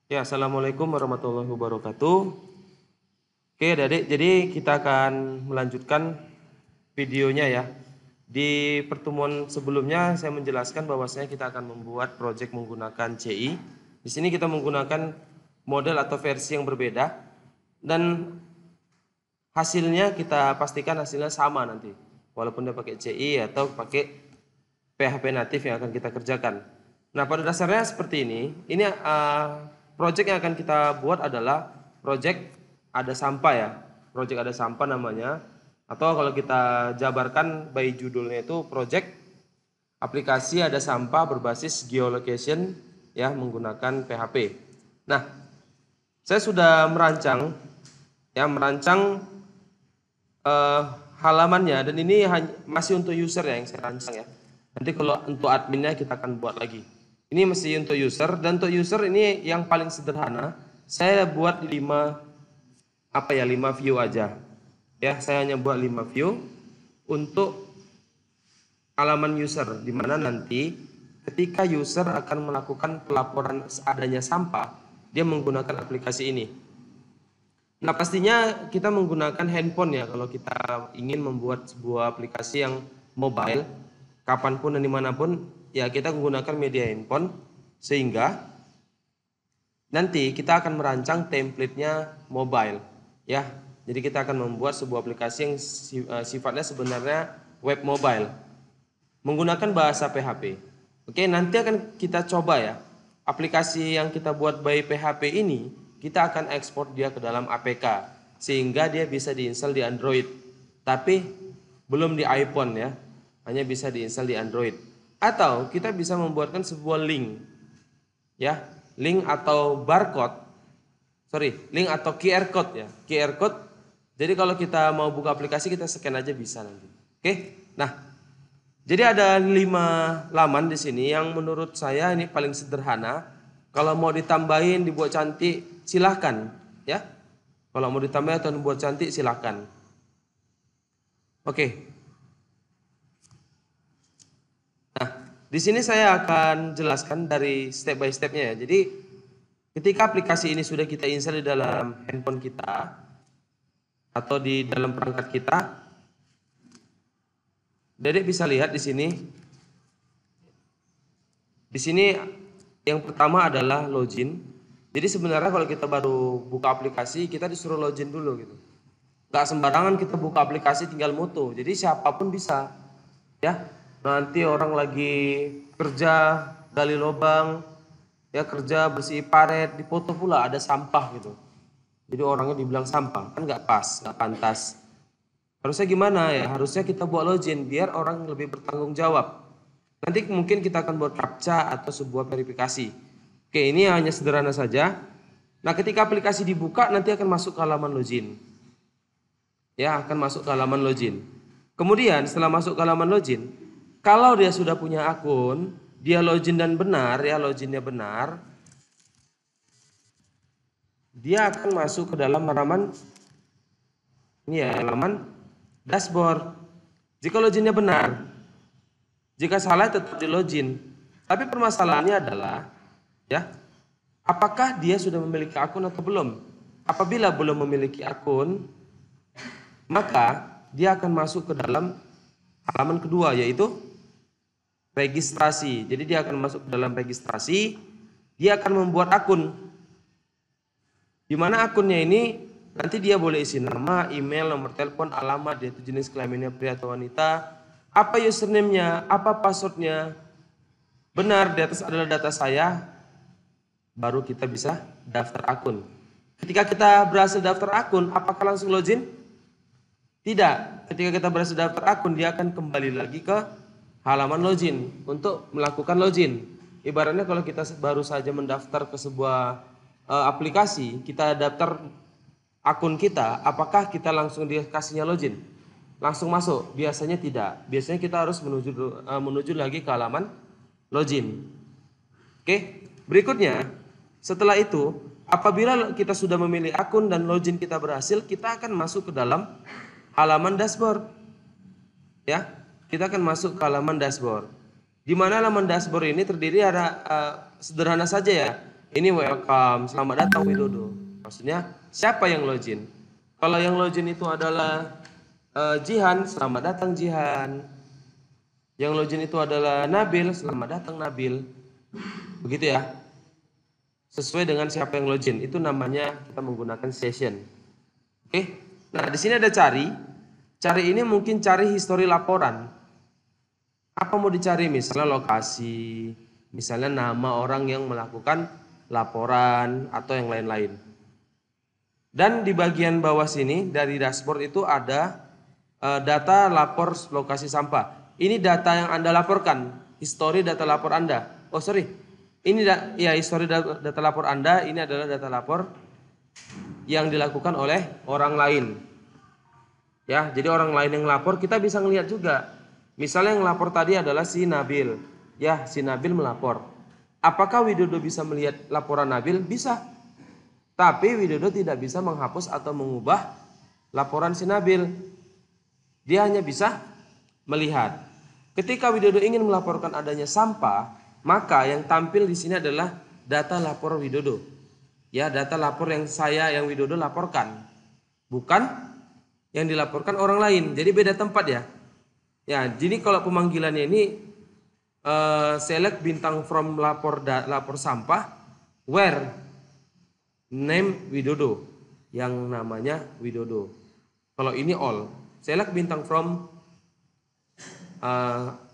Ya, Assalamualaikum warahmatullahi wabarakatuh. Oke, adik, jadi kita akan melanjutkan videonya ya. Di pertemuan sebelumnya saya menjelaskan bahwasanya kita akan membuat proyek menggunakan CI. Di sini kita menggunakan model atau versi yang berbeda dan hasilnya kita pastikan hasilnya sama nanti. Walaupun dia pakai CI atau pakai PHP natif yang akan kita kerjakan. Nah, pada dasarnya seperti ini. Ini project yang akan kita buat adalah project ada sampah ya. Project ada sampah namanya. Atau kalau kita jabarkan by judulnya itu project aplikasi ada sampah berbasis geolocation ya menggunakan PHP. Nah, saya sudah merancang halamannya dan ini masih untuk user ya yang saya rancang ya. Nanti kalau untuk adminnya kita akan buat lagi. Ini masih untuk user dan untuk user ini yang paling sederhana. Saya buat 5 view aja. Ya, saya hanya buat 5 view untuk halaman user di mana nanti ketika user akan melakukan pelaporan adanya sampah, dia menggunakan aplikasi ini. Nah, pastinya kita menggunakan handphone ya kalau kita ingin membuat sebuah aplikasi yang mobile, kapanpun dan dimanapun, ya kita menggunakan media handphone, sehingga nanti kita akan merancang template-nya mobile, ya. Jadi kita akan membuat sebuah aplikasi yang sifatnya sebenarnya web mobile, menggunakan bahasa PHP. Oke, nanti akan kita coba ya, aplikasi yang kita buat by PHP ini, kita akan ekspor dia ke dalam APK sehingga dia bisa diinstal di Android, tapi belum di iPhone ya, hanya bisa diinstal di Android. Atau kita bisa membuatkan sebuah link ya, link atau link atau QR code ya, QR code. Jadi kalau kita mau buka aplikasi kita scan aja bisa nanti. Oke, nah jadi ada 5 laman di sini yang menurut saya ini paling sederhana. Kalau mau ditambahin, dibuat cantik, silahkan ya. Kalau mau ditambahin atau dibuat cantik, silahkan. Oke. Nah, di sini saya akan jelaskan dari step by stepnya ya. Jadi, ketika aplikasi ini sudah kita install di dalam handphone kita atau di dalam perangkat kita, Dedek bisa lihat di sini. Di sini yang pertama adalah login. Jadi sebenarnya kalau kita baru buka aplikasi, kita disuruh login dulu gitu. Gak sembarangan kita buka aplikasi tinggal moto. Jadi siapapun bisa. Ya. Nanti orang lagi kerja gali lubang, ya kerja bersih paret, dipoto pula ada sampah gitu. Jadi orangnya dibilang sampah, kan nggak pas, nggak pantas. Harusnya gimana ya? Harusnya kita buat login biar orang lebih bertanggung jawab. Nanti mungkin kita akan buat captcha atau sebuah verifikasi. Oke, ini hanya sederhana saja. Nah, ketika aplikasi dibuka nanti akan masuk ke halaman login. Ya, akan masuk ke halaman login. Kemudian setelah masuk ke halaman login, kalau dia sudah punya akun, dia login dan benar, ya loginnya benar, dia akan masuk ke dalam halaman ini ya, halaman dashboard. Jika loginnya benar, jika salah tetap di login. Tapi permasalahannya adalah ya, apakah dia sudah memiliki akun atau belum? Apabila belum memiliki akun, maka dia akan masuk ke dalam halaman kedua yaitu registrasi. Jadi dia akan masuk ke dalam registrasi, dia akan membuat akun. Di mana akunnya ini nanti dia boleh isi nama, email, nomor telepon, alamat, dia itu jenis kelaminnya pria atau wanita, apa username-nya, apa password-nya. Benar, di atas adalah data saya, baru kita bisa daftar akun. Ketika kita berhasil daftar akun, apakah langsung login? Tidak. Ketika kita berhasil daftar akun, dia akan kembali lagi ke halaman login untuk melakukan login. Ibaratnya kalau kita baru saja mendaftar ke sebuah aplikasi, kita daftar akun kita, apakah kita langsung dikasihnya login? Langsung masuk? Biasanya tidak. Biasanya kita harus menuju lagi ke halaman login. Oke, berikutnya setelah itu, apabila kita sudah memilih akun dan login kita berhasil, kita akan masuk ke dalam halaman dashboard. Ya, kita akan masuk ke halaman dashboard. Di mana halaman dashboard ini terdiri ada sederhana saja ya. Ini welcome, selamat datang Widodo. Maksudnya siapa yang login? Kalau yang login itu adalah Jihan, selamat datang Jihan. Yang login itu adalah Nabil, selamat datang Nabil. Begitu ya. Sesuai dengan siapa yang login, itu namanya kita menggunakan session. Oke. Nah, di sini ada cari. Cari ini mungkin cari histori laporan. Apa mau dicari? Misalnya lokasi, misalnya nama orang yang melakukan laporan atau yang lain-lain. Dan di bagian bawah sini dari dashboard itu ada data lapor lokasi sampah. Ini data yang Anda laporkan, histori data lapor Anda. Oh sorry, ini ya histori data lapor Anda. Ini adalah data lapor yang dilakukan oleh orang lain. Ya, jadi orang lain yang lapor kita bisa ngelihat juga. Misalnya yang lapor tadi adalah si Nabil. Ya, si Nabil melapor. Apakah Widodo bisa melihat laporan Nabil? Bisa. Tapi Widodo tidak bisa menghapus atau mengubah laporan si Nabil. Dia hanya bisa melihat. Ketika Widodo ingin melaporkan adanya sampah, maka yang tampil di sini adalah data lapor Widodo. Ya, data lapor yang Widodo laporkan. Bukan yang dilaporkan orang lain. Jadi beda tempat ya. Ya, jadi kalau pemanggilannya ini select bintang from lapor sampah where name Widodo, yang namanya Widodo. Kalau ini all, select bintang from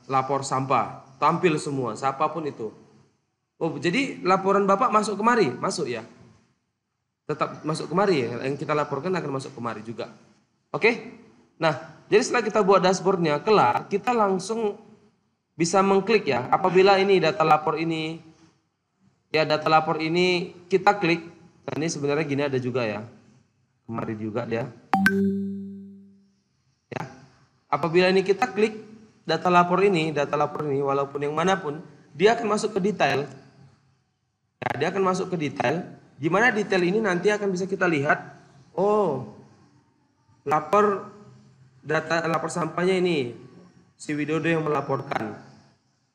lapor sampah, tampil semua, siapapun itu. Oh, jadi laporan Bapak masuk kemari, masuk ya. Tetap masuk kemari ya, yang kita laporkan akan masuk kemari juga. Oke? Nah, jadi setelah kita buat dashboardnya kelar, kita langsung bisa mengklik ya. Apabila ini data lapor ini, ya data lapor ini kita klik. Nah, ini sebenarnya gini ada juga ya. Kemarin juga dia. Ya. Apabila ini kita klik data lapor ini walaupun yang manapun, dia akan masuk ke detail. Ya, dia akan masuk ke detail. Di mana detail ini nanti akan bisa kita lihat. Oh, data lapor sampahnya ini si Widodo yang melaporkan.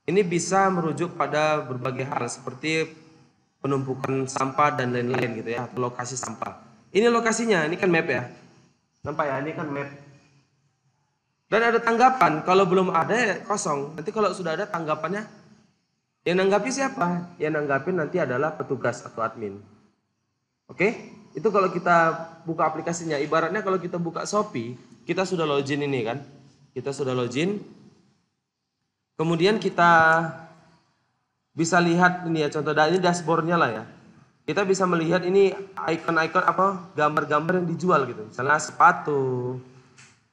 Ini bisa merujuk pada berbagai hal seperti penumpukan sampah dan lain-lain gitu ya, atau lokasi sampah. Ini lokasinya, ini kan map ya. Nampak ya, ini kan map. Dan ada tanggapan, kalau belum ada ya kosong. Nanti kalau sudah ada tanggapannya, yang nanggapi siapa? Yang nanggapi nanti adalah petugas atau admin. Oke? Itu kalau kita buka aplikasinya, ibaratnya kalau kita buka Shopee, kita sudah login ini kan. Kita sudah login. Kemudian kita bisa lihat ini ya, contoh ini dashboardnya lah ya. Kita bisa melihat ini icon-icon apa, gambar-gambar yang dijual gitu. Misalnya sepatu,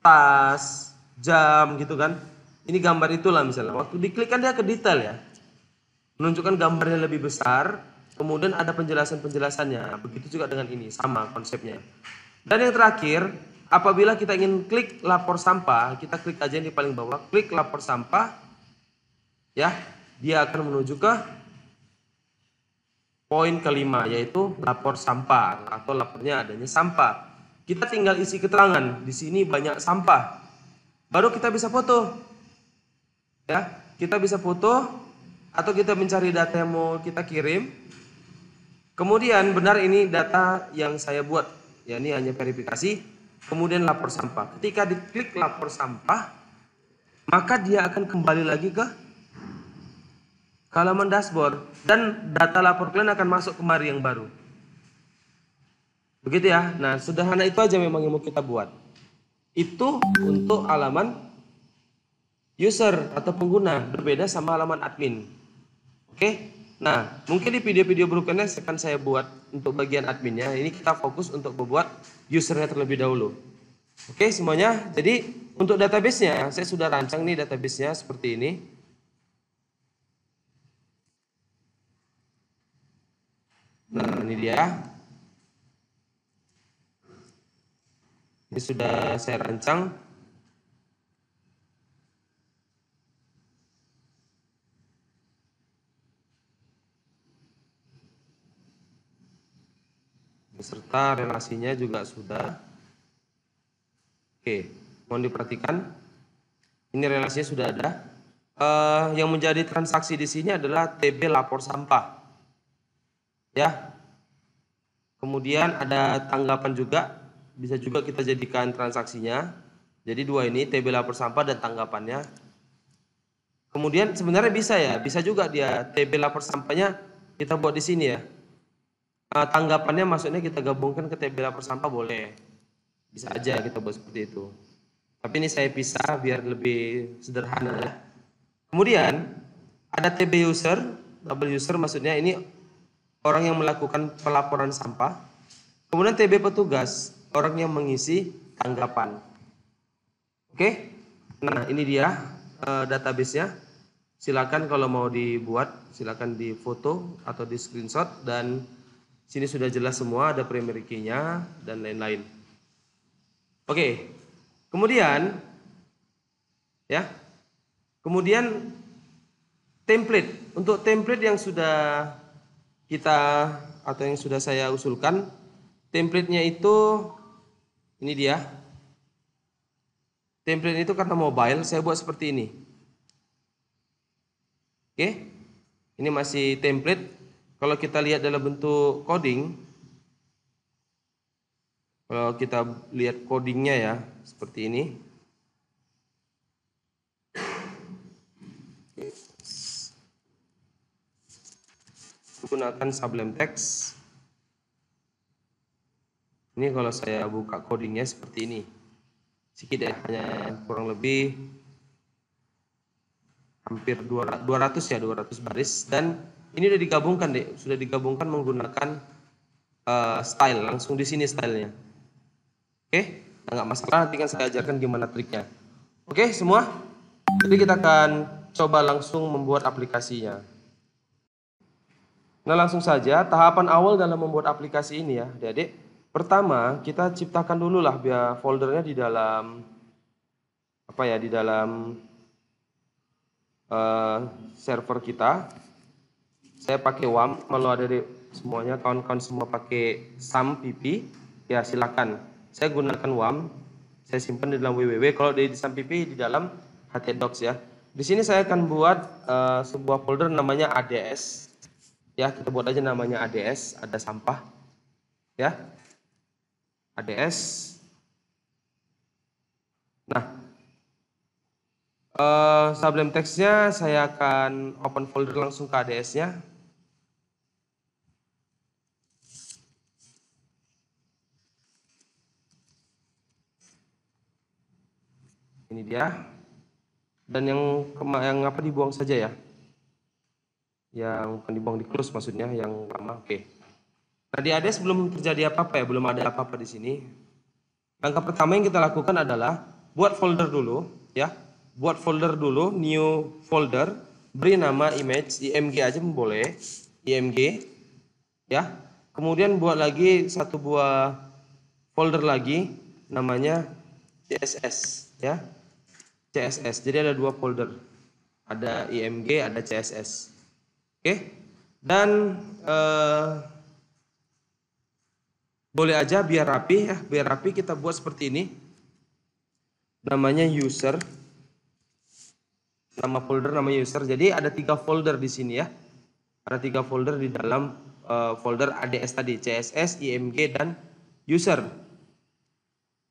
tas, jam gitu kan. Ini gambar itulah misalnya. Waktu diklik kan dia ke detail ya. Menunjukkan gambarnya lebih besar. Kemudian ada penjelasan-penjelasannya. Begitu juga dengan ini, sama konsepnya. Dan yang terakhir, apabila kita ingin klik lapor sampah, kita klik aja yang di paling bawah, klik lapor sampah, ya, dia akan menuju ke poin kelima, yaitu lapor sampah atau lapornya adanya sampah. Kita tinggal isi keterangan, di sini banyak sampah. Baru kita bisa foto, ya, kita bisa foto atau kita mencari data yang mau kita kirim. Kemudian benar ini data yang saya buat, ya ini hanya verifikasi. Kemudian lapor sampah. Ketika diklik lapor sampah, maka dia akan kembali lagi ke halaman dashboard dan data lapor kalian akan masuk kemari yang baru. Begitu ya. Nah, sederhana itu aja memang yang mau kita buat. Itu untuk halaman user atau pengguna, berbeda sama halaman admin. Oke? Nah, mungkin di video-video berikutnya akan saya buat untuk bagian adminnya. Ini kita fokus untuk membuat usernya terlebih dahulu. Oke, semuanya. Jadi untuk database-nya, saya sudah rancang nih database-nya seperti ini. Nah, ini dia. Ini sudah saya rancang. Beserta relasinya juga sudah. Oke, mohon diperhatikan. Ini relasinya sudah ada. Yang menjadi transaksi di sini adalah TB lapor sampah. Ya. Kemudian ada tanggapan juga, bisa juga kita jadikan transaksinya. Jadi dua ini, TB lapor sampah dan tanggapannya. Kemudian sebenarnya bisa ya, bisa juga dia TB lapor sampahnya kita buat di sini ya. Tanggapannya maksudnya kita gabungkan ke TB lapor sampah boleh. Bisa aja kita buat seperti itu. Tapi ini saya pisah biar lebih sederhana ya. Kemudian ada TB user, double user maksudnya ini orang yang melakukan pelaporan sampah. Kemudian TB petugas, orang yang mengisi tanggapan. Oke, nah ini dia database-nya. Silakan kalau mau dibuat, silakan di foto atau di screenshot, dan sini sudah jelas semua, ada primary key-nya dan lain-lain. Oke, kemudian ya, kemudian template. Untuk template yang sudah kita atau yang sudah saya usulkan, template-nya itu ini dia. Template itu karena mobile, saya buat seperti ini. Oke, ini masih template. Kalau kita lihat dalam bentuk coding, kalau kita lihat codingnya ya, seperti ini. Gunakan Sublime Text. Ini kalau saya buka codingnya seperti ini. Sedikit ya, hanya kurang lebih hampir 200 ya, 200 baris, dan ini udah digabungkan deh, sudah digabungkan menggunakan style, langsung di sini stylenya. Oke, nggak masalah, nanti kan saya ajarkan gimana triknya. Oke semua, jadi kita akan coba langsung membuat aplikasinya. Nah langsung saja, tahapan awal dalam membuat aplikasi ini ya adik-adik. Pertama kita ciptakan dulu lah biar foldernya di dalam apa ya, di dalam server kita. Saya pakai WAMP, kalau ada semuanya kawan-kawan semua pakai SAMPP ya silakan. Saya gunakan WAMP, saya simpan di dalam www. Kalau di SAMPP di dalam htdocs ya. Di sini saya akan buat sebuah folder namanya ADS. Ya, kita buat aja namanya ADS, ada sampah. Ya. ADS. Nah, Sublime Text-nya saya akan open folder langsung ke ADS-nya. Ini dia. Dan yang apa dibuang saja ya. Yang akan dibuang di close maksudnya, yang lama. Oke. Nah, di ADS belum terjadi apa-apa ya, belum ada apa-apa di sini. Langkah pertama yang kita lakukan adalah buat folder dulu ya. Buat folder dulu, new folder, beri nama image, img aja boleh, img ya. Kemudian buat lagi satu buah folder lagi namanya css ya. CSS. Jadi ada dua folder. Ada img, ada css. Oke. Dan boleh aja biar rapi ya, biar rapi kita buat seperti ini. Namanya user. Nama folder namanya user. Jadi ada 3 folder di sini ya. Ada 3 folder di dalam folder ADS tadi, CSS, IMG dan user.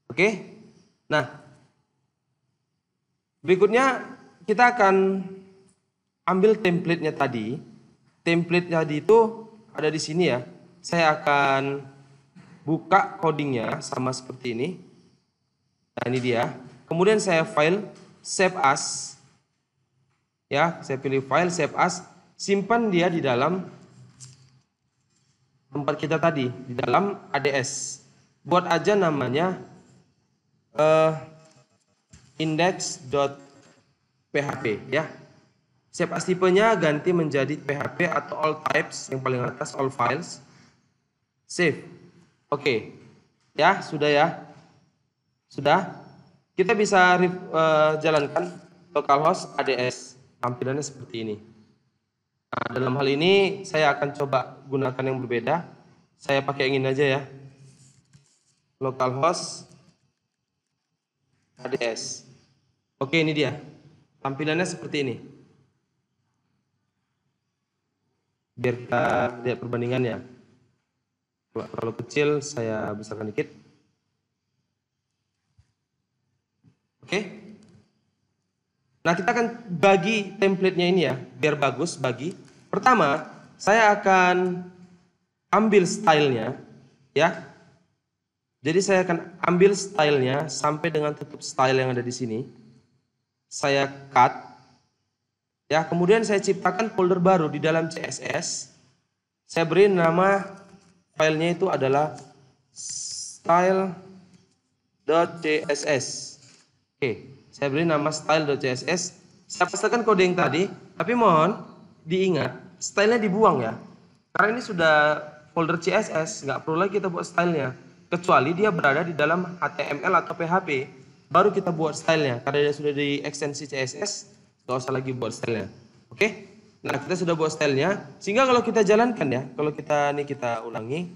Oke. Nah, berikutnya kita akan ambil template-nya tadi. Template tadi itu ada di sini ya. Saya akan buka codingnya sama seperti ini. Nah, ini dia. Kemudian saya file save as. Ya, saya pilih file save as, simpan dia di dalam tempat kita tadi, di dalam ADS. Buat aja namanya index.php ya. Save as tipenya ganti menjadi PHP atau all types, yang paling atas all files. Save. Oke. Ya, sudah ya. Sudah. Kita bisa jalankan localhost ADS. Tampilannya seperti ini. Nah, dalam hal ini saya akan coba gunakan yang berbeda. Saya pakai yang ini aja ya. Localhost ADS. Oke, ini dia. Tampilannya seperti ini. biar kita lihat perbandingannya. Kalau terlalu kecil saya besarkan dikit. Oke. Nah, kita akan bagi template-nya ini ya, biar bagus bagi. Pertama, saya akan ambil stylenya ya. Jadi saya akan ambil stylenya sampai dengan tutup style yang ada di sini. Saya cut ya, kemudian saya ciptakan folder baru di dalam CSS. Saya beri nama filenya itu adalah style.css. Oke, saya beri nama style.css. Saya pastikan kode yang tadi, tapi mohon diingat stylenya dibuang ya. Karena ini sudah folder CSS, nggak perlu lagi kita buat stylenya. Kecuali dia berada di dalam HTML atau PHP, baru kita buat stylenya. Karena dia sudah di ekstensi CSS, nggak usah lagi buat stylenya. Oke? Nah, kita sudah buat stylenya, sehingga kalau kita jalankan ya, kalau kita ulangi,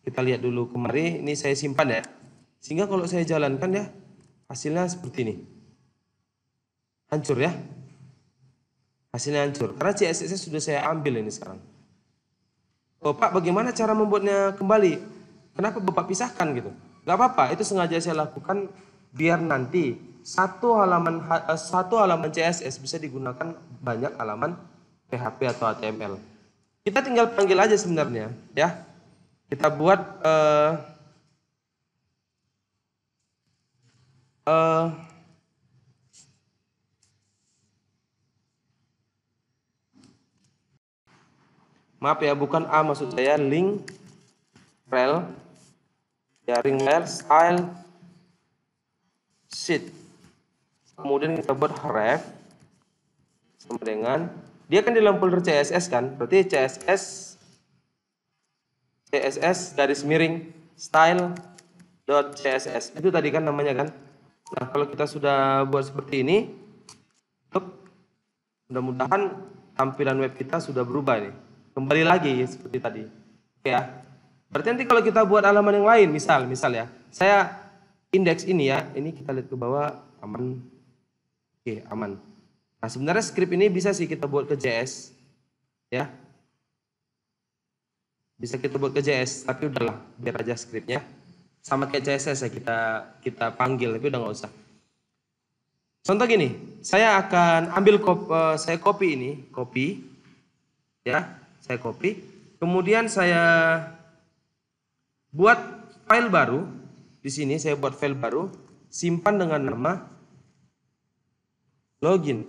kita lihat dulu kemari, ini saya simpan ya. Sehingga kalau saya jalankan ya, hasilnya seperti ini. Hancur ya. Hasilnya hancur, karena CSS sudah saya ambil ini sekarang. Oh Pak, bagaimana cara membuatnya kembali? Kenapa Bapak pisahkan gitu? Gak apa-apa, itu sengaja saya lakukan biar nanti satu halaman CSS bisa digunakan banyak halaman PHP atau HTML. Kita tinggal panggil aja sebenarnya, ya. Kita buat maaf ya, bukan A maksud saya, link rel, ya ring rel style sheet. Kemudian kita buat ref sama dengan dia kan di dalam folder CSS kan, berarti CSS garis miring style.css itu tadi kan namanya kan. Nah, kalau kita sudah buat seperti ini, mudah-mudahan tampilan web kita sudah berubah nih, kembali lagi seperti tadi. Oke ya. Berarti nanti kalau kita buat halaman yang lain, misal ya, saya indeks ini ya, ini kita lihat ke bawah, aman. Oke, aman. Nah, sebenarnya script ini bisa sih kita buat ke JS, ya. Bisa kita buat ke JS, tapi udahlah, biar aja scriptnya. Sama kayak CSS ya, kita panggil, tapi udah nggak usah. Contoh gini, saya akan ambil saya copy, ya, saya copy. Kemudian saya buat file baru. Di sini saya buat file baru, simpan dengan nama login.php.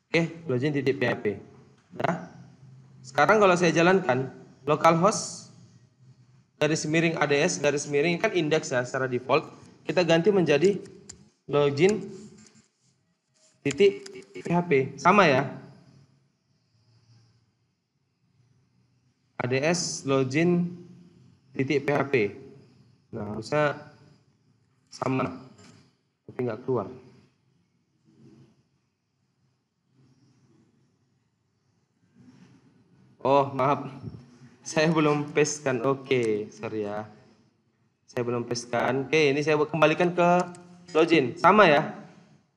Oke, login.php. Nah, sekarang kalau saya jalankan localhost garis miring ADS garis miring kan indeks ya secara default, kita ganti menjadi login.php. Sama ya. ADS login.php. Nah, harusnya sama, tapi nggak keluar. Oh, maaf. Saya belum pastekan. Oke, sorry ya. Saya belum pastekan. Oke, ini saya kembalikan ke login. Sama ya.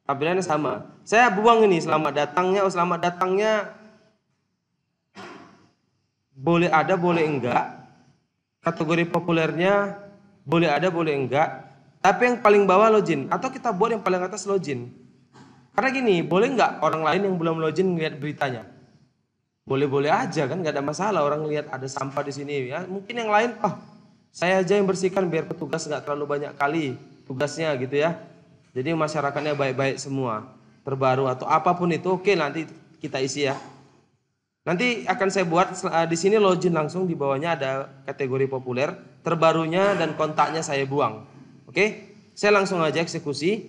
Tampilannya sama. Saya buang ini selamat datangnya boleh ada, boleh enggak. Kategori populernya boleh ada, boleh enggak. Tapi yang paling bawah login. Atau kita buat yang paling atas login. Karena gini, boleh enggak orang lain yang belum login lihat beritanya? Boleh-boleh aja kan, nggak ada masalah orang lihat ada sampah di sini ya. Mungkin yang lain, saya aja yang bersihkan biar petugas nggak terlalu banyak kali tugasnya gitu ya. Jadi masyarakatnya baik-baik semua, terbaru atau apapun itu, oke nanti kita isi ya. Nanti akan saya buat di sini login langsung di bawahnya ada kategori populer, terbarunya dan kontaknya saya buang. Oke, saya langsung aja eksekusi.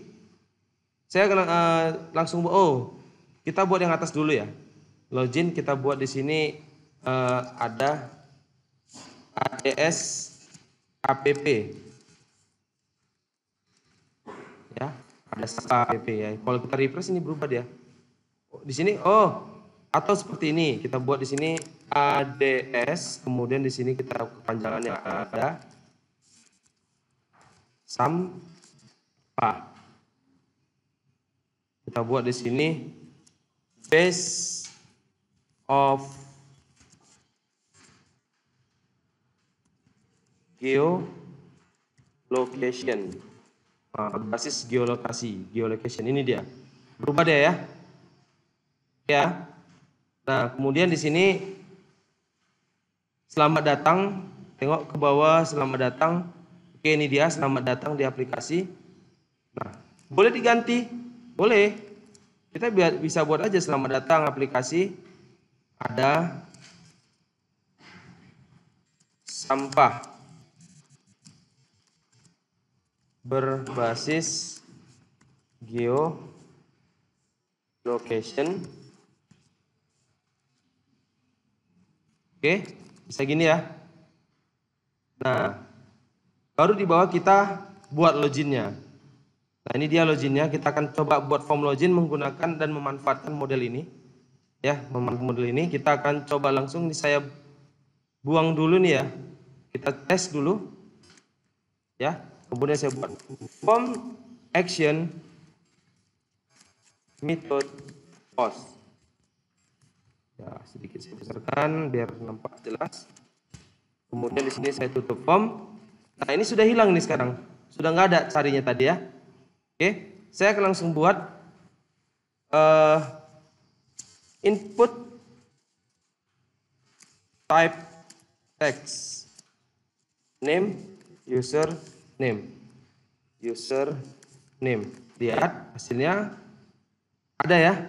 Saya langsung kita buat yang atas dulu ya. Login kita buat di sini ada ADS app ya, ada app ya. Kalau kita refresh ini berubah dia. Di sini atau seperti ini kita buat di sini ADS, kemudian di sini kita kepanjangannya ada sampah. Kita buat di sini base of geolocation. Basis geolocation ini dia. Berubah dia ya. Ya. Nah, kemudian di sini selamat datang, tengok ke bawah, selamat datang. Oke, ini dia selamat datang di aplikasi. Nah, boleh diganti? Boleh. Kita bisa buat aja selamat datang aplikasi. Ada sampah berbasis geolocation. Oke, bisa gini ya. Nah, baru di bawah kita buat loginnya. Nah, ini dia loginnya. Kita akan coba buat form login menggunakan dan memanfaatkan model ini. Ya, memanfaatkan model ini. Kita akan coba langsung. Ini saya buang dulu nih ya. Kita tes dulu. Ya, kemudian saya buat form action method post. Ya, sedikit saya besarkan biar nampak jelas. Kemudian di sini saya tutup form. Nah, ini sudah hilang nih sekarang. Sudah nggak ada carinya tadi ya. Oke, saya akan langsung buat input type text name user name. Lihat hasilnya ada ya.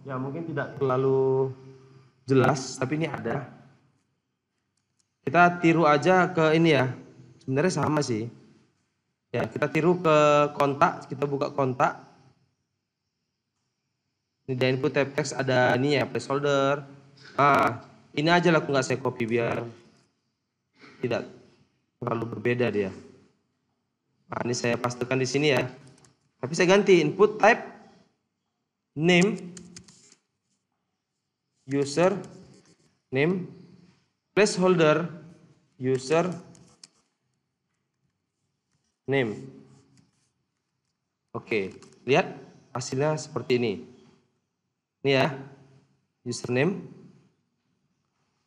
Ya, mungkin tidak terlalu jelas, tapi ini ada. Kita tiru aja ke ini ya. Sebenarnya sama sih. Ya, kita tiru ke kontak, kita buka kontak. Ini di input type text ada ini ya, placeholder. Nah, ini aja lah, aku nggak saya copy biar tidak terlalu berbeda dia. Nah, ini saya pastekan di sini ya. Tapi saya ganti input type name user name, placeholder user name. Oke, lihat hasilnya seperti ini. Ini ya, username.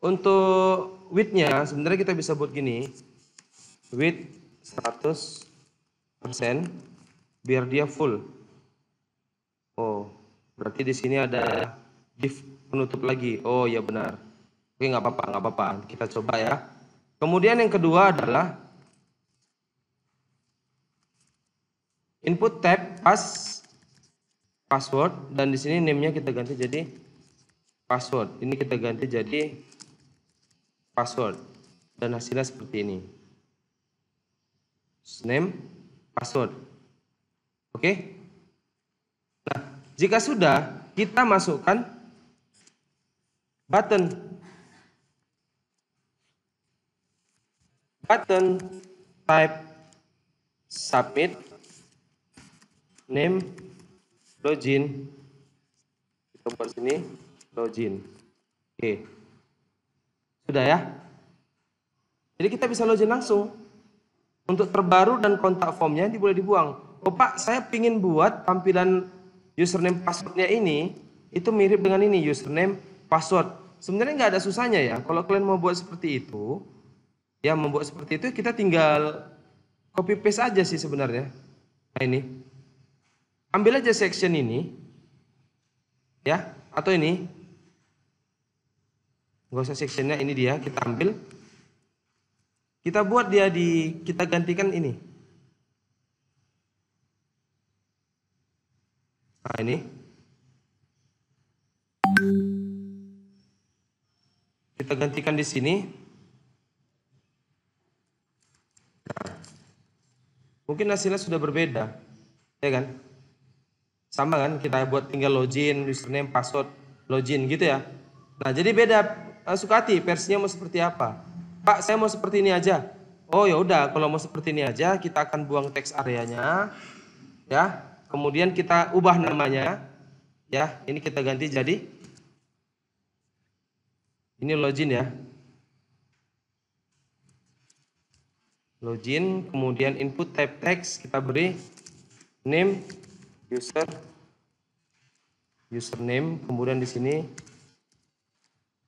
Untuk width-nya sebenarnya kita bisa buat gini. Width 100% biar dia full. Oh, berarti di sini ada div penutup lagi. Oh ya benar. Oke, nggak apa-apa. Kita coba ya. Kemudian yang kedua adalah input tab password, dan di sini name-nya kita ganti jadi password. Ini kita ganti jadi password dan hasilnya seperti ini. Name, password. Oke. Nah, jika sudah, kita masukkan button type submit name login. Kita buat sini login. Oke. Sudah ya. Jadi kita bisa login langsung. Untuk terbaru dan kontak formnya ini boleh dibuang. Oh Pak, saya pingin buat tampilan username passwordnya ini itu mirip dengan ini, username password. Sebenarnya nggak ada susahnya ya. Kalau kalian mau buat seperti itu, ya membuat seperti itu kita tinggal copy paste aja sih sebenarnya. Nah ini, ambil aja section ini, ya, atau ini, nggak usah sectionnya, ini dia, kita ambil, kita buat dia kita gantikan ini. Nah ini, kita gantikan di sini. Mungkin hasilnya sudah berbeda, ya kan? Sama kan? Kita buat tinggal login, username, password, login gitu ya. Nah jadi beda, suka hati versinya mau seperti apa. Pak, saya mau seperti ini aja. Oh ya udah, kalau mau seperti ini aja, kita akan buang teks areanya, ya. Kemudian kita ubah namanya, ya. Ini kita ganti jadi ini login ya. Login, kemudian input type text kita beri name username, kemudian di sini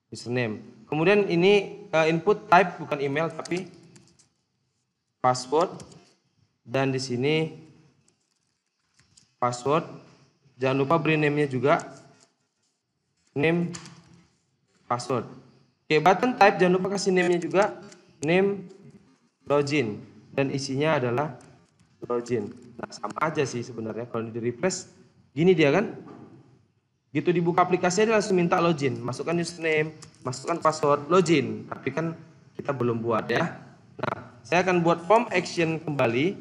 username. Kemudian ini input type bukan email tapi password, dan di sini password. Jangan lupa beri name-nya juga, name password. Oke, button type jangan lupa kasih name-nya juga, name login, dan isinya adalah login. Nah, sama aja sih sebenarnya. Kalau di refresh gini dia kan, gitu dibuka aplikasinya dia langsung minta login, masukkan username, masukkan password, login. Tapi kan kita belum buat ya. Nah, saya akan buat form action kembali.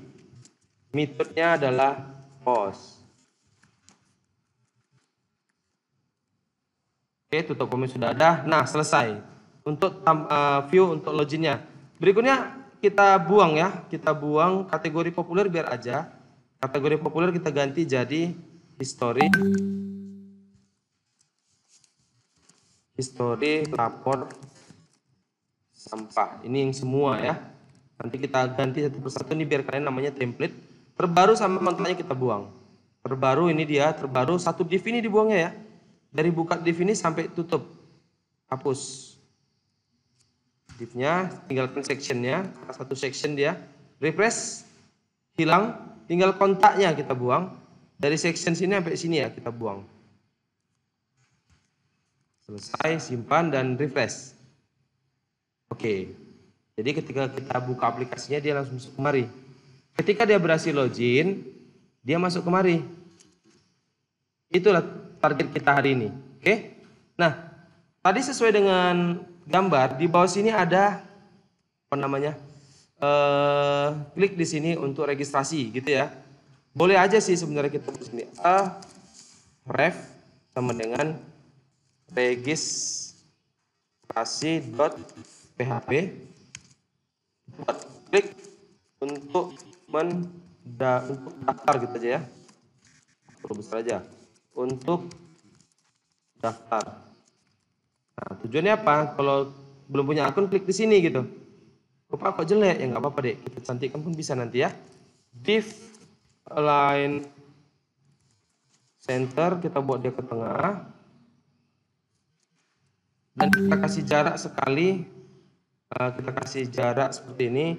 Metodenya adalah post. Oke, tutup formnya sudah ada. Nah, selesai untuk view untuk loginnya. Berikutnya kita buang ya, kita buang kategori populer biar aja. Kategori populer kita ganti jadi history lapor sampah. Ini yang semua ya. Nanti kita ganti satu persatu, ini biar kalian namanya template. Terbaru sama kontraknya kita buang. Terbaru ini dia, terbaru satu div ini dibuangnya ya. Dari buka div ini sampai tutup, hapus divnya, tinggalkan sectionnya, satu section dia. Refresh, hilang, tinggal kontaknya kita buang. Dari section sini sampai sini ya kita buang. Selesai, simpan dan refresh. Oke, jadi ketika kita buka aplikasinya dia langsung masuk kemari. Ketika dia berhasil login, dia masuk kemari. Itulah target kita hari ini. Oke. Nah, tadi sesuai dengan gambar di bawah sini ada apa namanya? Klik di sini untuk registrasi gitu ya. Boleh aja sih sebenarnya kita di sini ref sama dengan registrasi.php. Klik untuk daftar gitu aja ya. Perlu besar aja. Untuk daftar. Nah, tujuannya apa? Kalau belum punya akun klik di sini gitu. Kok jelek? Ya nggak apa-apa deh. Kita cantikkan pun bisa nanti ya. Div align center kita buat dia ke tengah. Dan kita kasih jarak sekali. Kita kasih jarak seperti ini.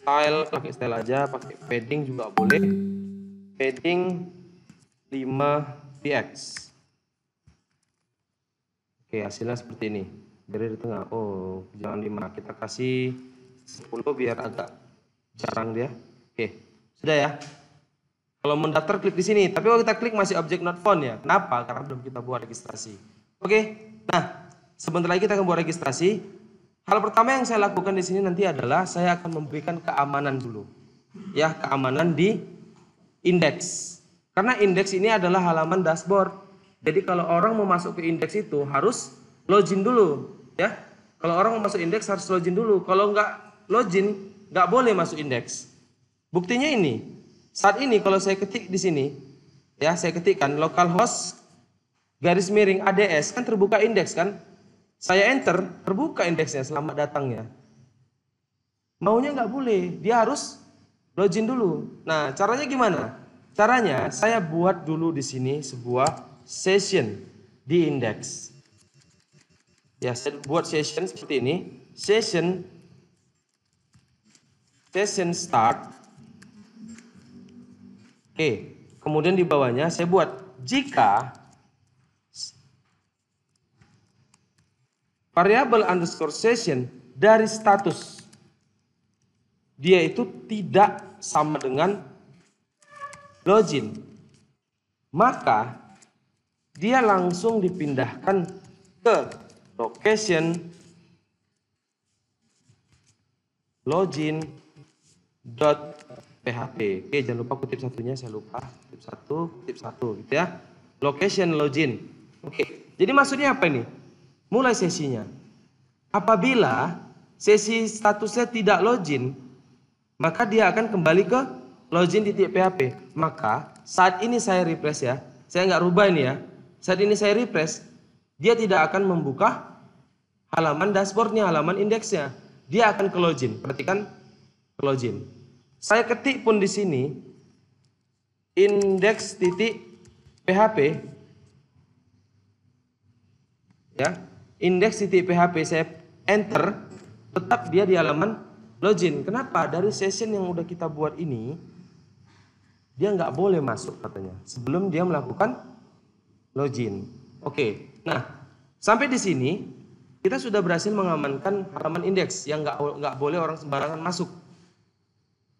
Style pakai style aja, pakai padding juga boleh. Padding 5px. Oke, hasilnya seperti ini. Dari tengah. Oh, jangan 5. Kita kasih 10 biar agak jarang dia. Oke, sudah ya. Kalau mendaftar klik di sini. Tapi kalau kita klik masih object not found ya. Kenapa? Karena belum kita buat registrasi. Oke. Nah, sebentar lagi kita akan buat registrasi. Hal pertama yang saya lakukan di sini nanti adalah saya akan memberikan keamanan dulu. Ya, keamanan di indeks. Karena indeks ini adalah halaman dashboard. Jadi kalau orang mau masuk ke indeks itu harus login dulu, ya. Kalau orang mau masuk indeks harus login dulu. Kalau nggak login, nggak boleh masuk indeks. Buktinya ini. Saat ini kalau saya ketik di sini, ya saya ketikkan localhost garis miring ADS kan terbuka indeks kan. Saya enter, terbuka indeksnya, selamat datangnya. Maunya nggak boleh, dia harus login dulu. Nah, caranya gimana? Caranya saya buat dulu di sini sebuah session di indeks. Ya, saya buat session seperti ini. Session start. Oke, kemudian di bawahnya saya buat jika variabel underscore session dari status dia itu tidak sama dengan login, maka dia langsung dipindahkan ke location login.php. Oke, jangan lupa kutip satunya, saya lupa. Kutip satu gitu ya. Location login. Oke, jadi maksudnya apa ini? Mulai sesinya. Apabila sesi statusnya tidak login, maka dia akan kembali ke login di .php. Maka saat ini saya refresh ya. Saya nggak rubah ini ya. Saat ini saya refresh, dia tidak akan membuka halaman dashboardnya, halaman indeksnya. Dia akan ke login. Perhatikan ke login. Saya ketik pun di sini index.php ya, index.php saya enter, tetap dia di halaman login. Kenapa? Dari session yang udah kita buat ini dia nggak boleh masuk katanya sebelum dia melakukan login. Oke, nah sampai di sini kita sudah berhasil mengamankan halaman indeks yang nggak boleh orang sembarangan masuk.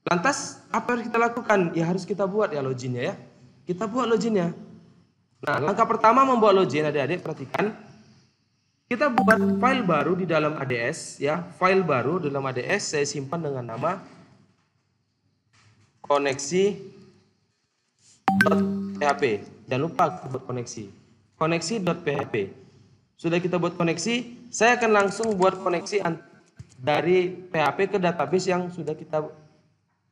Lantas apa yang kita lakukan? Ya harus kita buat ya loginnya ya. Kita buat loginnya. Nah langkah pertama membuat login, adik-adik perhatikan. Kita buat file baru di dalam ADS ya. File baru dalam ADS saya simpan dengan nama koneksi.php. Jangan lupa buat koneksi. Koneksi.php. Sudah kita buat koneksi, saya akan langsung buat koneksi dari PHP ke database yang sudah kita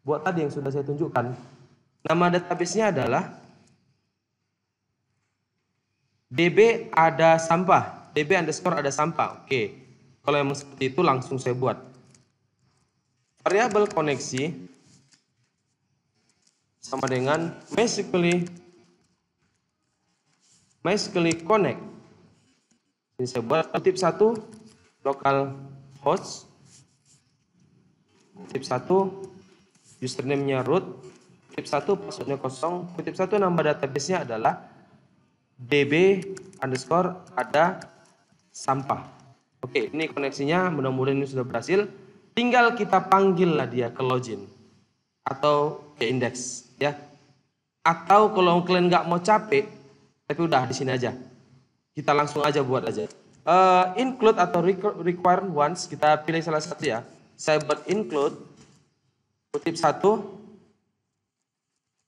buat tadi, yang sudah saya tunjukkan. Nama database-nya adalah db ada sampah, db underscore ada sampah. Oke, kalau yang seperti itu langsung saya buat. Variabel koneksi sama dengan MySQL connect. Ini saya buat kutip 1 local host, kutip 1 username-nya root, kutip 1 password-nya kosong, kutip 1 nama database-nya adalah db underscore ada sampah. Oke, ini koneksinya, mudah-mudahan ini sudah berhasil. Tinggal kita panggil lah dia ke login atau ke indeks ya. Atau kalau kalian nggak mau capek, tapi udah di sini aja. Kita langsung aja buat aja. Include atau require once, kita pilih salah satu ya. Saya buat include kutip 1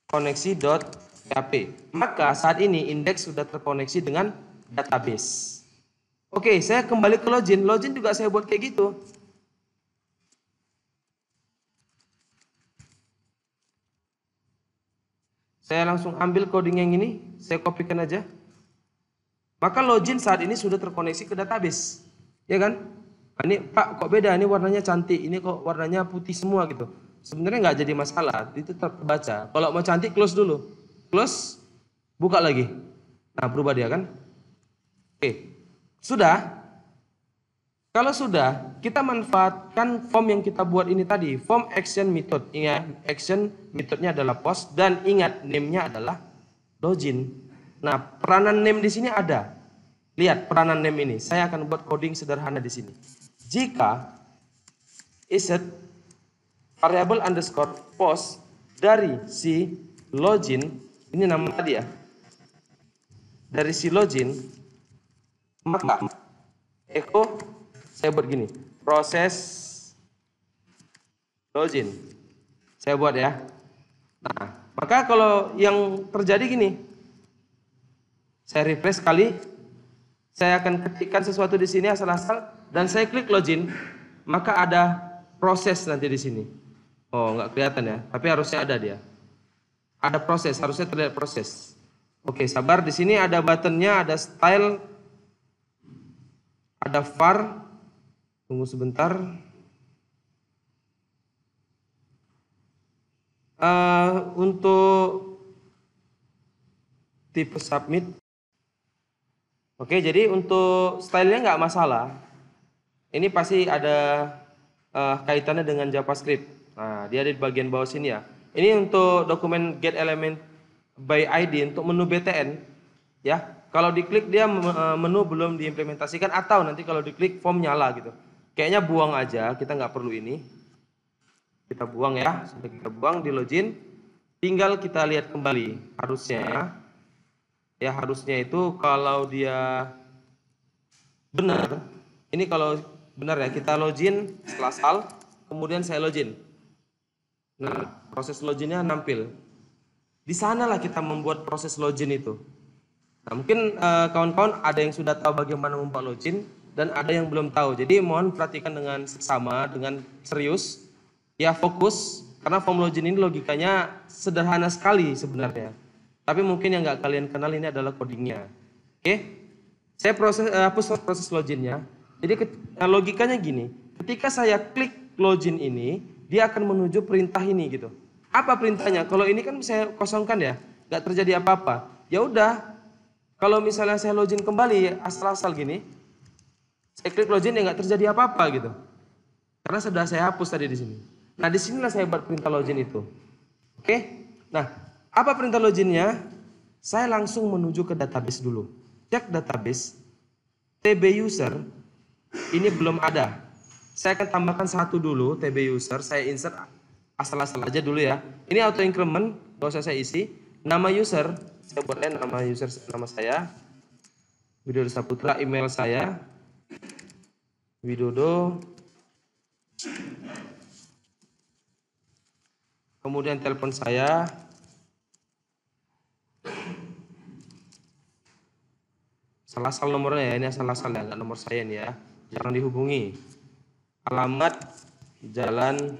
koneksi.php. Maka saat ini indeks sudah terkoneksi dengan database. Oke, saya kembali ke login. Login juga saya buat kayak gitu. Saya langsung ambil coding yang ini, saya kopikan aja. Maka login saat ini sudah terkoneksi ke database, ya kan? Ini Pak kok beda, ini warnanya cantik, ini kok warnanya putih semua gitu. Sebenarnya nggak jadi masalah, itu terbaca. Kalau mau cantik close dulu, close, buka lagi. Nah berubah dia kan? Oke, sudah. Kalau sudah, kita manfaatkan form yang kita buat ini tadi, form action method. Ingat, action methodnya adalah post dan ingat name-nya adalah login. Nah, peranan name di sini ada. Lihat peranan name ini. Saya akan buat coding sederhana di sini. Jika isset variable underscore post dari si login, ini nama tadi ya. Dari si login, maka echo saya buat gini, proses login. Saya buat ya. Nah, maka kalau yang terjadi gini, saya refresh kali, saya akan ketikkan sesuatu di sini asal-asal dan saya klik login, maka ada proses nanti di sini. Oh, nggak kelihatan ya, tapi harusnya ada dia. Ada proses, harusnya terlihat proses. Oke, sabar, di sini ada buttonnya, ada style, ada var. Tunggu sebentar. Untuk tipe submit. Oke, jadi untuk stylenya nggak masalah. Ini pasti ada kaitannya dengan JavaScript. Nah, dia ada di bagian bawah sini ya. Ini untuk dokumen get element by ID untuk menu BTN. Ya, kalau diklik dia menu belum diimplementasikan atau nanti kalau diklik form nyala gitu. Kayaknya buang aja, kita nggak perlu ini. Kita buang ya, sudah kita buang di login. Tinggal kita lihat kembali harusnya. Ya harusnya itu kalau dia benar, ini kalau benar ya kita login setelah sal, kemudian saya login. Nah proses loginnya nampil. Di sanalah kita membuat proses login itu. Nah mungkin kawan-kawan ada yang sudah tahu bagaimana membuat login dan ada yang belum tahu. Jadi mohon perhatikan dengan seksama, dengan serius, ya fokus karena form login ini logikanya sederhana sekali sebenarnya. Tapi mungkin yang nggak kalian kenal ini adalah codingnya. Oke, saya hapus proses loginnya. Jadi logikanya gini, ketika saya klik login ini, dia akan menuju perintah ini gitu. Apa perintahnya? Kalau ini kan saya kosongkan ya. nggak terjadi apa-apa. Ya udah, kalau misalnya saya login kembali asal-asal gini, saya klik login ya nggak terjadi apa-apa gitu. Karena sudah saya hapus tadi di sini. Nah, disinilah saya buat perintah login itu. Oke? Nah, apa perintah loginnya? Saya langsung menuju ke database dulu. Cek database. TB user ini belum ada. Saya akan tambahkan satu dulu, TB user. Saya insert asal-asal aja dulu ya. Ini auto increment, gak usah saya isi. Nama user, saya buatnya nama user, nama saya Widodo Saputra. Email saya Widodo. Kemudian telepon saya. Asal-asal nomornya ya, ini asal-asal ya, nggak nomor saya nih ya. Jangan dihubungi. Alamat Jalan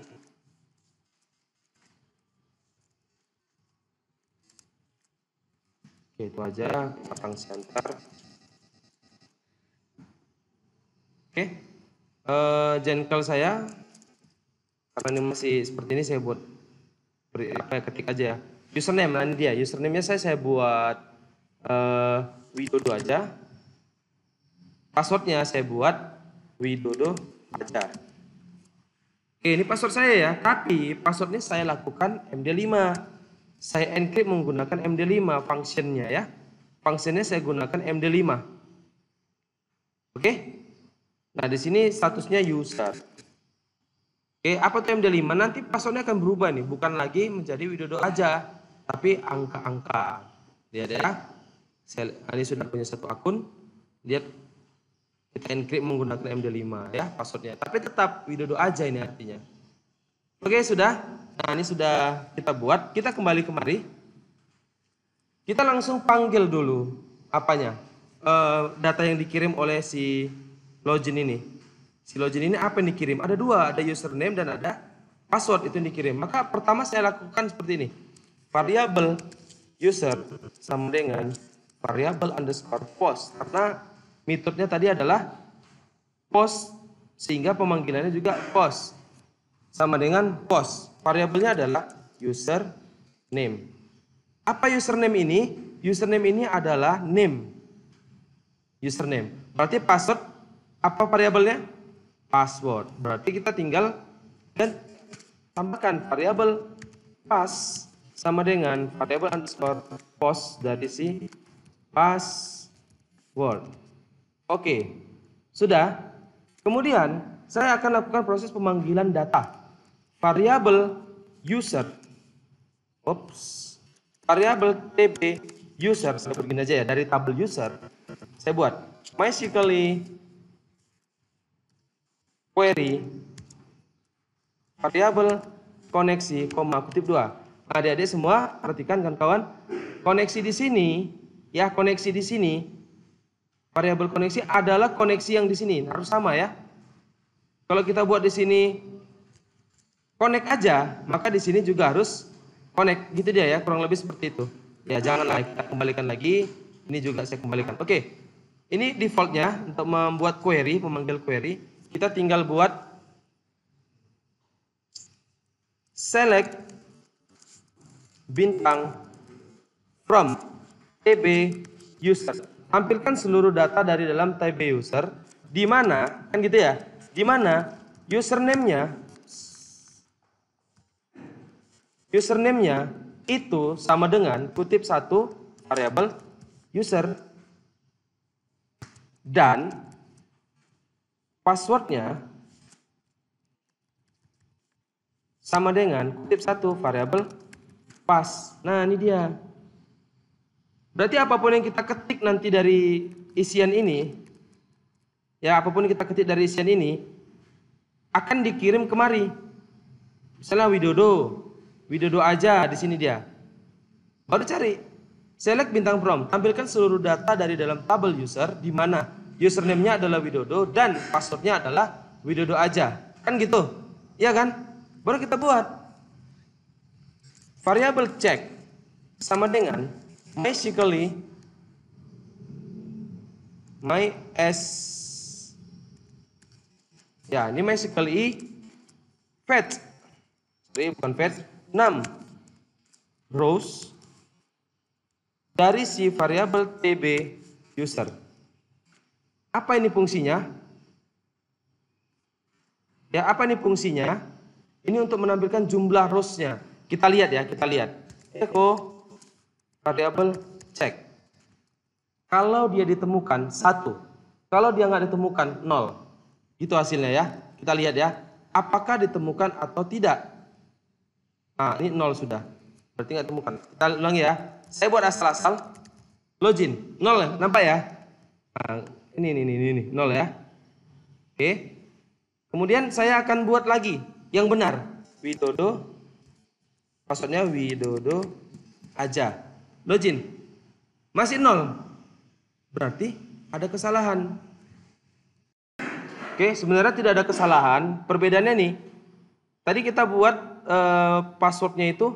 Oke, itu aja, pasang center. Oke. Jenkel saya karena ini masih seperti ini, saya buat ketik aja ya. Username, nah ini dia. Username-nya saya buat Widodo aja. Passwordnya saya buat Widodo aja. Oke, ini password saya ya. Tapi passwordnya saya lakukan MD5. Saya encrypt menggunakan MD5 functionnya ya. Functionnya saya gunakan MD5. Oke. Nah, di sini statusnya user. Oke, apa tuh MD5? Nanti passwordnya akan berubah nih, bukan lagi menjadi Widodo aja, tapi angka-angka. Lihat ya. Ini sudah punya satu akun. Lihat, kita encrypt menggunakan MD5 ya passwordnya. Tapi tetap Widodo aja ini artinya. Oke, sudah. Nah, ini sudah kita buat. Kita kembali kemari. Kita langsung panggil dulu apanya? Data yang dikirim oleh si login ini. Si login ini apa yang dikirim? Ada dua, ada username dan ada password itu yang dikirim. Maka pertama saya lakukan seperti ini. Variabel user sama dengan variabel underscore post. Karena metodenya tadi adalah post, sehingga pemanggilannya juga post. Sama dengan post. Variabelnya adalah username. Apa username ini? Username ini adalah name. Username. Berarti password apa variabelnya? Password. Berarti kita tinggal dan tambahkan variabel pass sama dengan variabel underscore post dari si password. Oke. Sudah. Kemudian saya akan lakukan proses pemanggilan data. Variabel user. Variabel TB user, saya begini aja ya, dari tabel user saya buat MySQL query variabel koneksi, kutip 2. Nah, adik-adik semua perhatikan kan kawan, koneksi di sini ya, koneksi di sini variabel koneksi adalah koneksi yang di sini harus sama ya. Kalau kita buat di sini connect aja, maka di sini juga harus connect, gitu dia ya, kurang lebih seperti itu. Ya, janganlah, kita kembalikan lagi. Ini juga saya kembalikan. Oke, ini defaultnya untuk membuat query, memanggil query. Kita tinggal buat select bintang from TB user. Tampilkan seluruh data dari dalam TB user, di mana kan gitu ya, di mana username-nya itu sama dengan kutip 1 variabel user dan passwordnya sama dengan kutip 1 variabel pass. Nah, ini dia. Berarti apapun yang kita ketik nanti dari isian ini, ya apapun yang kita ketik dari isian ini akan dikirim kemari. Misalnya Widodo aja, di sini dia. Baru cari, select bintang from, tampilkan seluruh data dari dalam tabel user, di mana username-nya adalah Widodo dan passwordnya adalah Widodo aja. Kan gitu, iya kan? Baru kita buat variabel check sama dengan MySQL ya, ini MySQL fetch. Sorry, bukan fetch. 6 rows dari si variabel tb user. Apa ini fungsinya? Ya, apa ini fungsinya? Ini untuk menampilkan jumlah rows-nya. Kita lihat ya, kita lihat. Echo variabel check. Kalau dia ditemukan 1, kalau dia nggak ditemukan 0. Itu hasilnya ya. Kita lihat ya, apakah ditemukan atau tidak. Nah, ini 0 sudah. Berarti nggak ditemukan. Kita ulangi ya. Saya buat asal-asal. Login 0 ya, nampak ya? Nah, ini 0 ya. Oke. Kemudian saya akan buat lagi yang benar. Widodo. Passwordnya Widodo aja. Login. Masih 0. Berarti ada kesalahan. Oke, sebenarnya tidak ada kesalahan. Perbedaannya nih. Tadi kita buat passwordnya itu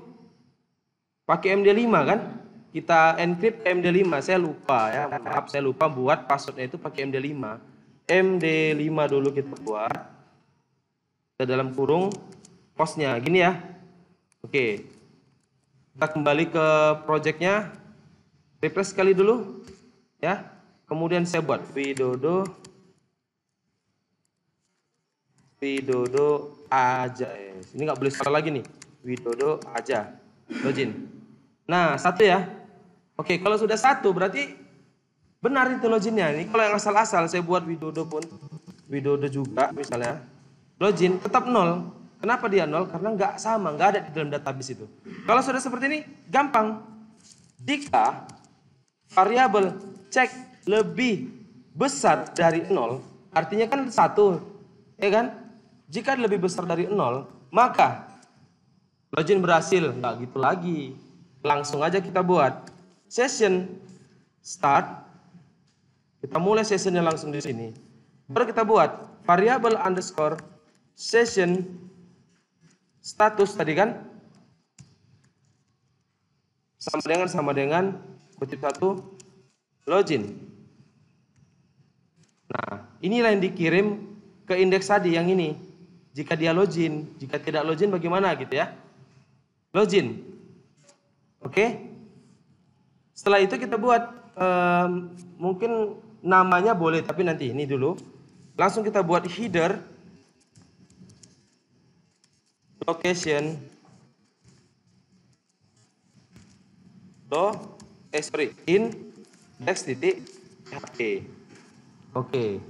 pakai MD5 kan? Kita encrypt MD5. Saya lupa ya. Maaf, saya lupa buat passwordnya itu pakai MD5. MD5 dulu kita buat. Kita dalam kurung postnya. Gini ya. Oke. Kita kembali ke projectnya. Refresh sekali dulu. Ya. Kemudian saya buat Widodo aja. Ini nggak boleh salah lagi nih. Widodo aja. Login. Nah, 1 ya. Oke, kalau sudah 1 berarti benar itu loginnya. Ini kalau yang asal-asal saya buat Widodo pun, Widodo juga misalnya. Login tetap 0. Kenapa dia 0? Karena nggak sama, nggak ada di dalam database itu. Kalau sudah seperti ini, gampang. Jika variabel check lebih besar dari 0, artinya kan 1, ya kan? Jika lebih besar dari 0, maka login berhasil. Nggak gitu lagi. Langsung aja kita buat session start. Kita mulai sessionnya langsung di sini. Baru kita buat variabel underscore session status tadi kan sama dengan kutip 1 login. Nah, inilah yang dikirim ke indeks tadi yang ini. Jika dia login, jika tidak login bagaimana gitu ya? Login. Oke. Setelah itu kita buat mungkin namanya boleh, tapi nanti ini dulu. Langsung kita buat header location index.php. Oke.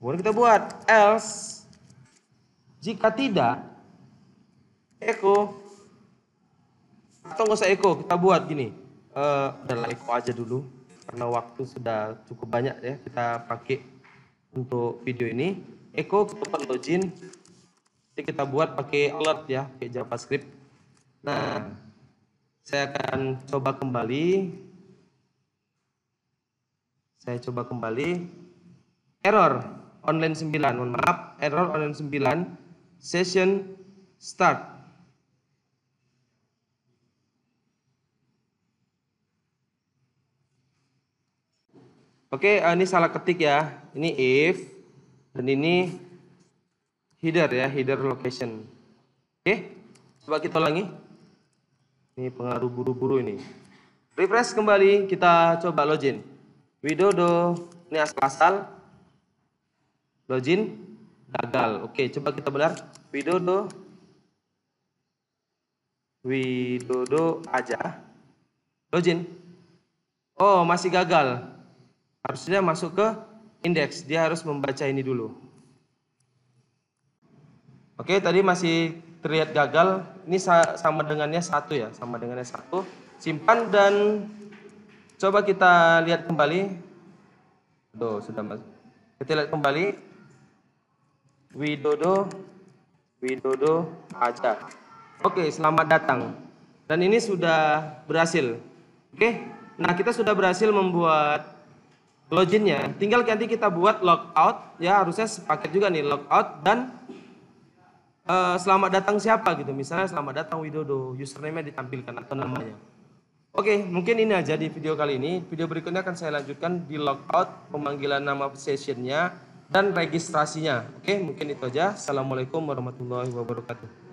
Kemudian kita buat else. Jika tidak, echo atau nggak usah echo, kita buat gini. Udahlah echo aja dulu karena waktu sudah cukup banyak ya kita pakai untuk video ini. Echo kita buat login. Jadi kita buat pakai alert ya, pakai JavaScript. Nah, saya akan coba kembali. Saya coba kembali. Error online 9, mohon maaf, error online 9. Session start. Oke, ini salah ketik ya. Ini if dan ini header ya, header location. Oke, coba kita ulangi. Ini pengaruh buru-buru ini. Refresh kembali, kita coba login. Widodo, ini asal-asal. Login, gagal. Oke, coba kita benar. Widodo aja. Login. Oh, masih gagal. Harusnya masuk ke indeks. Dia harus membaca ini dulu. Oke, tadi masih terlihat gagal. Ini sama dengannya 1 ya, sama dengannya 1. Simpan dan coba kita lihat kembali. Tuh, sudah masuk. Kita lihat kembali. Widodo aja. Oke, selamat datang. Dan ini sudah berhasil. Oke, nah kita sudah berhasil membuat loginnya. Tinggal nanti kita buat logout. Ya, harusnya sepaket juga nih logout dan selamat datang siapa gitu. Misalnya selamat datang Widodo, username-nya ditampilkan atau namanya. Oke, mungkin ini aja di video kali ini. Video berikutnya akan saya lanjutkan di logout, pemanggilan nama sessionnya, dan registrasinya. Oke, mungkin itu aja. Assalamualaikum warahmatullahi wabarakatuh.